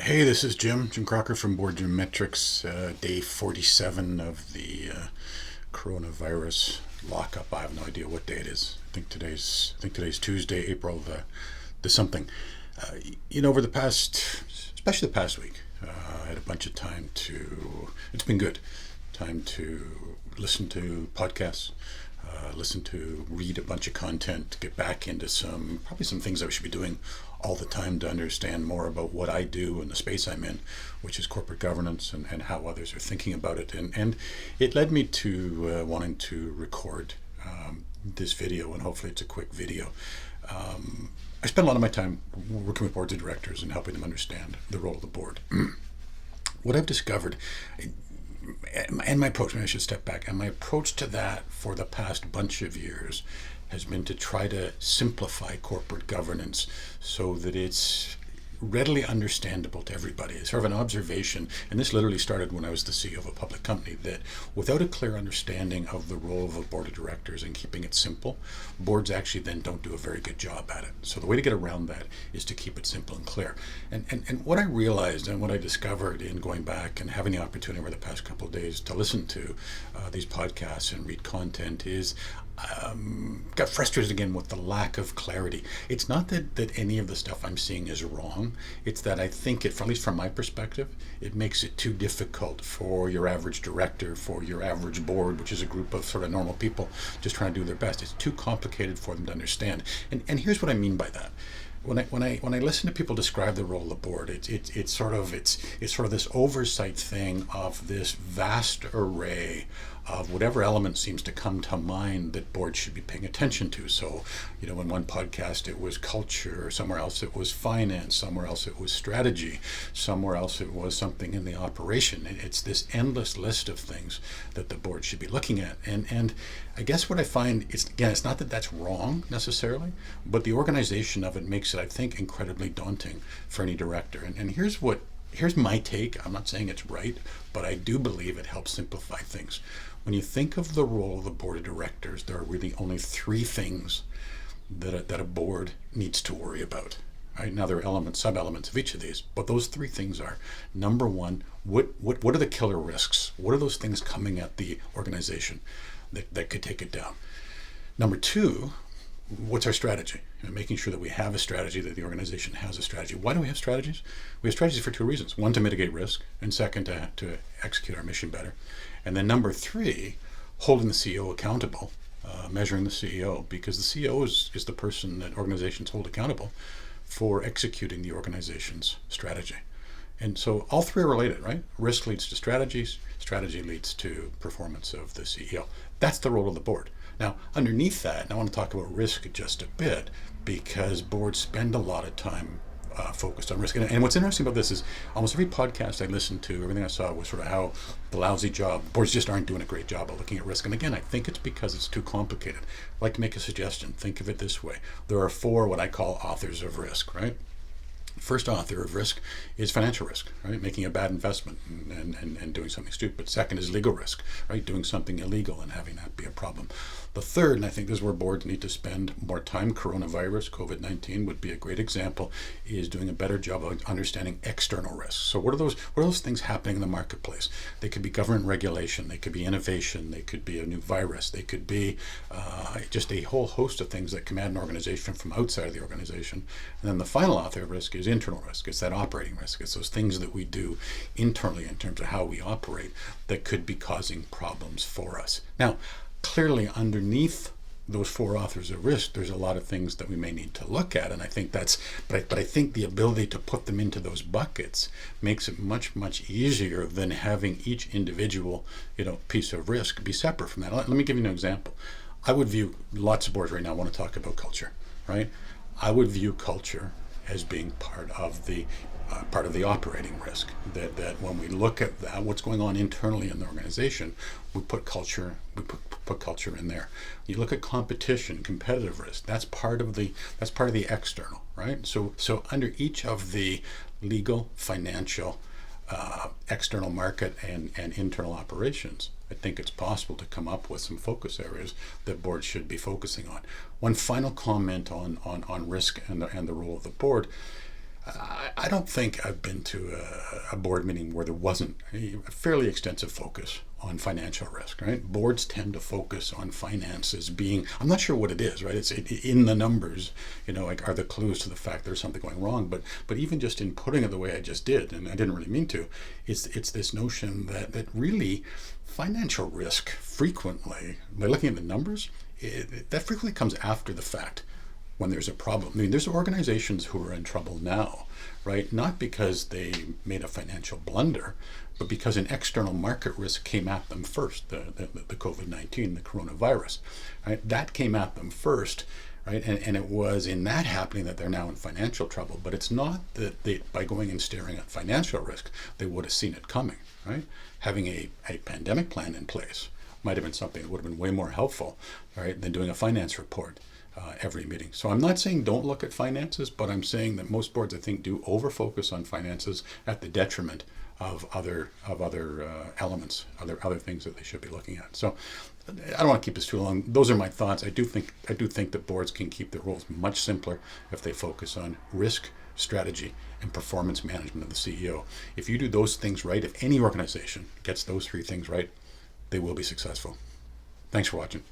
Hey, this is Jim Crocker from Boardroom Metrics, day 47 of the coronavirus lockup. I have no idea what day it is. I think today's Tuesday, April the something. Over the past, especially the past week, I had a bunch of time to. It's been good. Time to listen to podcasts, read a bunch of content, get back into probably some things I should be doing all the time to understand more about what I do and the space I'm in, which is corporate governance and how others are thinking about it. And it led me to wanting to record this video, and hopefully it's a quick video. I spend a lot of my time working with boards of directors and helping them understand the role of the board. What I've discovered, and my approach, maybe I should step back, and my approach to that for the past bunch of years has been to try to simplify corporate governance so that it's readily understandable to everybody. It's sort of an observation, and this literally started when I was the CEO of a public company, that without a clear understanding of the role of a board of directors and keeping it simple, boards actually then don't do a very good job at it. So the way to get around that is to keep it simple and clear. And what I realized and what I discovered in going back and having the opportunity over the past couple of days to listen to these podcasts and read content is got frustrated again with the lack of clarity. It's not that any of the stuff I'm seeing is wrong. It's that I think at least from my perspective, it makes it too difficult for your average director, for your average board, which is a group of sort of normal people just trying to do their best. It's too complicated for them to understand. And here's what I mean by that. When I listen to people describe the role of the board, it's sort of this oversight thing of this vast array of whatever element seems to come to mind that boards should be paying attention to. So, in one podcast it was culture, somewhere else it was finance, somewhere else it was strategy, somewhere else it was something in the operation. It's this endless list of things that the board should be looking at. And I guess what I find is, again, it's not that that's wrong necessarily, but the organization of it makes it, I think, incredibly daunting for any director. And here's my take. I'm not saying it's right, but I do believe it helps simplify things. When you think of the role of the board of directors, there are really only three things that a board needs to worry about. Right? Now there are sub-elements of each of these, but those three things are: number one, what are the killer risks? What are those things coming at the organization that could take it down? Number two, what's our strategy? Making sure that we have a strategy, that the organization has a strategy. Why do we have strategies? We have strategies for two reasons. One, to mitigate risk, and second, to execute our mission better. And then number three, holding the CEO accountable, measuring the CEO, because the CEO is the person that organizations hold accountable for executing the organization's strategy. And so all three are related, right? Risk leads to strategies, strategy leads to performance of the CEO. That's the role of the board. Now, underneath that, and I want to talk about risk just a bit, because boards spend a lot of time focused on risk. And what's interesting about this is almost every podcast I listened to, everything I saw was sort of how the lousy job, boards just aren't doing a great job of looking at risk. And again, I think it's because it's too complicated. I'd like to make a suggestion. Think of it this way. There are four what I call authors of risk, right? First author of risk is financial risk, right? Making a bad investment and doing something stupid. Second is legal risk, right? Doing something illegal and having that be a problem. The third, and I think this is where boards need to spend more time, coronavirus, COVID-19 would be a great example, is doing a better job of understanding external risks. So what are those things happening in the marketplace? They could be government regulation, they could be innovation, they could be a new virus, they could be just a whole host of things that come at an organization from outside of the organization. And then the final author of risk is internal risk. It's that operating risk. It's those things that we do internally in terms of how we operate that could be causing problems for us. Now, clearly underneath those four authors of risk, there's a lot of things that we may need to look at, and I think but I think the ability to put them into those buckets makes it much, much easier than having each individual, piece of risk be separate from that. Let me give you an example. I would view, lots of boards right now want to talk about culture, right? I would view culture as being part of the operating risk. That when we look at what's going on internally in the organization, we put culture in there. You look at competition, competitive risk. That's part of the external, right? So under each of the legal, financial, external market and internal operations, I think it's possible to come up with some focus areas that boards should be focusing on. One final comment on risk and the role of the board. I don't think I've been to a board meeting where there wasn't a fairly extensive focus on financial risk, right? Boards tend to focus on finances being, I'm not sure what it is, right? It's in the numbers, like are the clues to the fact there's something going wrong. But even just in putting it the way I just did, and I didn't really mean to, it's this notion that really financial risk frequently, by looking at the numbers, that frequently comes after the fact when there's a problem. I mean, there's organizations who are in trouble now, right? Not because they made a financial blunder, but because an external market risk came at them first, the COVID-19, the coronavirus, right? That came at them first, right? And it was in that happening that they're now in financial trouble. But it's not that they, by going and staring at financial risk, they would have seen it coming, right? Having a pandemic plan in place might have been something that would have been way more helpful, right, than doing a finance report every meeting. So I'm not saying don't look at finances, but I'm saying that most boards, I think, do over focus on finances at the detriment of other elements, other things that they should be looking at. So I don't want to keep this too long. Those are my thoughts. I do think that boards can keep the rules much simpler if they focus on risk, strategy, and performance management of the CEO. If you do those things right, if any organization gets those three things right, they will be successful. Thanks for watching.